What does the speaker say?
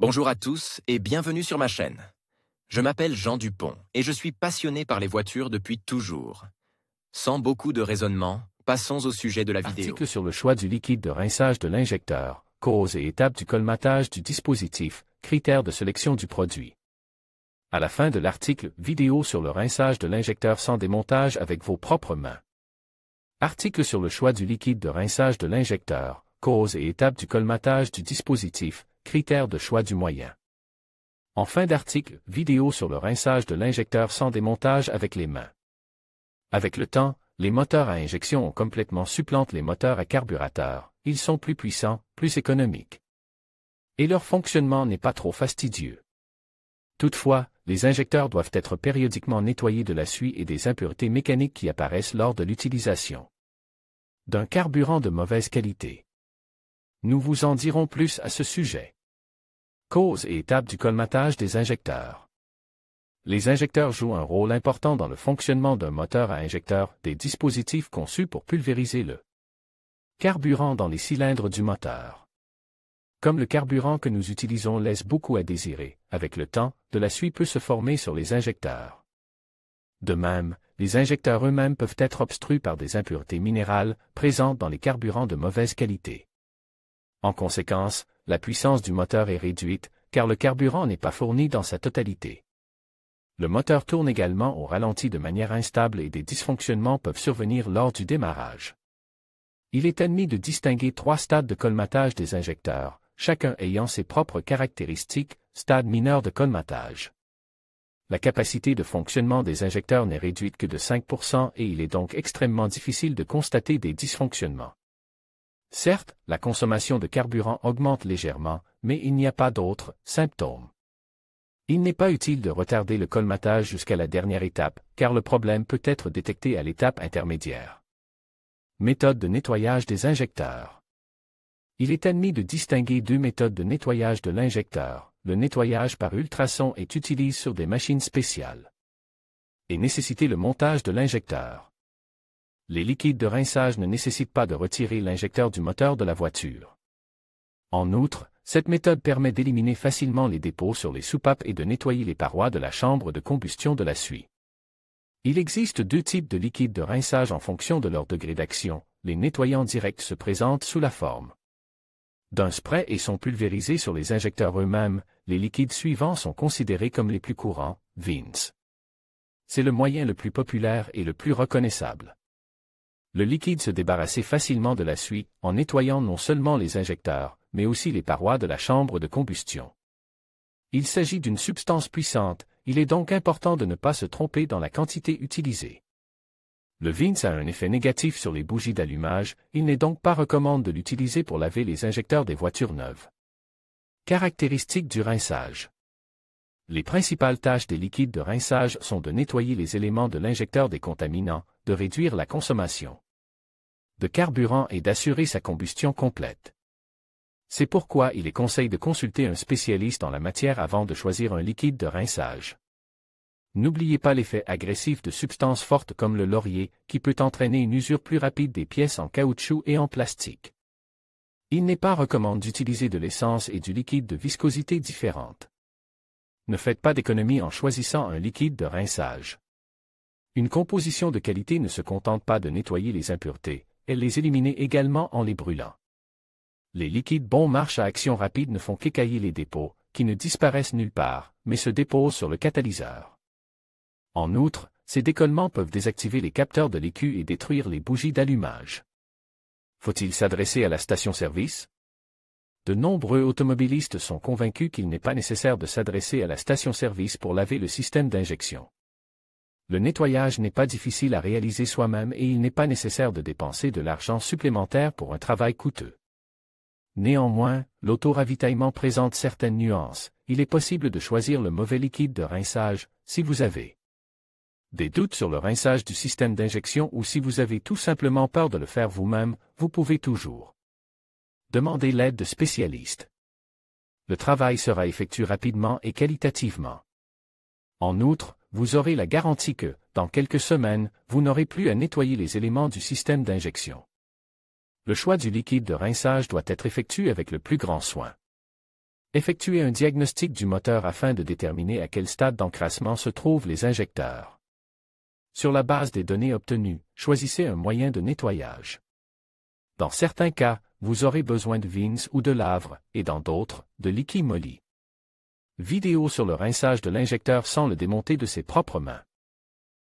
Bonjour à tous et bienvenue sur ma chaîne. Je m'appelle Jean Dupont et je suis passionné par les voitures depuis toujours. Sans beaucoup de raisonnement, passons au sujet de la vidéo. Article sur le choix du liquide de rinçage de l'injecteur, causes et étapes du colmatage du dispositif, critères de sélection du produit. À la fin de l'article, vidéo sur le rinçage de l'injecteur sans démontage avec vos propres mains. Article sur le choix du liquide de rinçage de l'injecteur, causes et étapes du colmatage du dispositif, critères de choix du moyen. En fin d'article, vidéo sur le rinçage de l'injecteur sans démontage avec les mains. Avec le temps, les moteurs à injection ont complètement supplanté les moteurs à carburateur, ils sont plus puissants, plus économiques. Et leur fonctionnement n'est pas trop fastidieux. Toutefois, les injecteurs doivent être périodiquement nettoyés de la suie et des impuretés mécaniques qui apparaissent lors de l'utilisation d'un carburant de mauvaise qualité. Nous vous en dirons plus à ce sujet. Causes et étapes du colmatage des injecteurs. Les injecteurs jouent un rôle important dans le fonctionnement d'un moteur à injecteur, des dispositifs conçus pour pulvériser le carburant dans les cylindres du moteur. Comme le carburant que nous utilisons laisse beaucoup à désirer, avec le temps, de la suie peut se former sur les injecteurs. De même, les injecteurs eux-mêmes peuvent être obstrués par des impuretés minérales présentes dans les carburants de mauvaise qualité. En conséquence, la puissance du moteur est réduite, car le carburant n'est pas fourni dans sa totalité. Le moteur tourne également au ralenti de manière instable et des dysfonctionnements peuvent survenir lors du démarrage. Il est admis de distinguer 3 stades de colmatage des injecteurs, chacun ayant ses propres caractéristiques, stade mineur de colmatage. La capacité de fonctionnement des injecteurs n'est réduite que de 5% et il est donc extrêmement difficile de constater des dysfonctionnements. Certes, la consommation de carburant augmente légèrement, mais il n'y a pas d'autres symptômes. Il n'est pas utile de retarder le colmatage jusqu'à la dernière étape, car le problème peut être détecté à l'étape intermédiaire. Méthode de nettoyage des injecteurs. Il est admis de distinguer 2 méthodes de nettoyage de l'injecteur. Le nettoyage par ultrasons est utilisé sur des machines spéciales et nécessite le montage de l'injecteur. Les liquides de rinçage ne nécessitent pas de retirer l'injecteur du moteur de la voiture. En outre, cette méthode permet d'éliminer facilement les dépôts sur les soupapes et de nettoyer les parois de la chambre de combustion de la suie. Il existe 2 types de liquides de rinçage en fonction de leur degré d'action. Les nettoyants directs se présentent sous la forme d'un spray et sont pulvérisés sur les injecteurs eux-mêmes. Les liquides suivants sont considérés comme les plus courants, Vins. C'est le moyen le plus populaire et le plus reconnaissable. Le liquide se débarrasse facilement de la suie, en nettoyant non seulement les injecteurs, mais aussi les parois de la chambre de combustion. Il s'agit d'une substance puissante, il est donc important de ne pas se tromper dans la quantité utilisée. Le Vins a un effet négatif sur les bougies d'allumage, il n'est donc pas recommandé de l'utiliser pour laver les injecteurs des voitures neuves. Caractéristiques du rinçage. Les principales tâches des liquides de rinçage sont de nettoyer les éléments de l'injecteur des contaminants, de réduire la consommation de carburant et d'assurer sa combustion complète. C'est pourquoi il est conseillé de consulter un spécialiste en la matière avant de choisir un liquide de rinçage. N'oubliez pas l'effet agressif de substances fortes comme le laurier, qui peut entraîner une usure plus rapide des pièces en caoutchouc et en plastique. Il n'est pas recommandé d'utiliser de l'essence et du liquide de viscosité différente. Ne faites pas d'économie en choisissant un liquide de rinçage. Une composition de qualité ne se contente pas de nettoyer les impuretés, elle les élimine également en les brûlant. Les liquides bon marche à action rapide ne font qu'écailler les dépôts, qui ne disparaissent nulle part, mais se déposent sur le catalyseur. En outre, ces décollements peuvent désactiver les capteurs de l'écu et détruire les bougies d'allumage. Faut-il s'adresser à la station-service? De nombreux automobilistes sont convaincus qu'il n'est pas nécessaire de s'adresser à la station-service pour laver le système d'injection. Le nettoyage n'est pas difficile à réaliser soi-même et il n'est pas nécessaire de dépenser de l'argent supplémentaire pour un travail coûteux. Néanmoins, l'auto-ravitaillement présente certaines nuances. Il est possible de choisir le mauvais liquide de rinçage, si vous avez des doutes sur le rinçage du système d'injection ou si vous avez tout simplement peur de le faire vous-même, vous pouvez toujours demander l'aide de spécialistes. Le travail sera effectué rapidement et qualitativement. En outre, vous aurez la garantie que, dans quelques semaines, vous n'aurez plus à nettoyer les éléments du système d'injection. Le choix du liquide de rinçage doit être effectué avec le plus grand soin. Effectuez un diagnostic du moteur afin de déterminer à quel stade d'encrassement se trouvent les injecteurs. Sur la base des données obtenues, choisissez un moyen de nettoyage. Dans certains cas, vous aurez besoin de Vins ou de Lavre, et dans d'autres, de liquide molly. Vidéo sur le rinçage de l'injecteur sans le démonter de ses propres mains.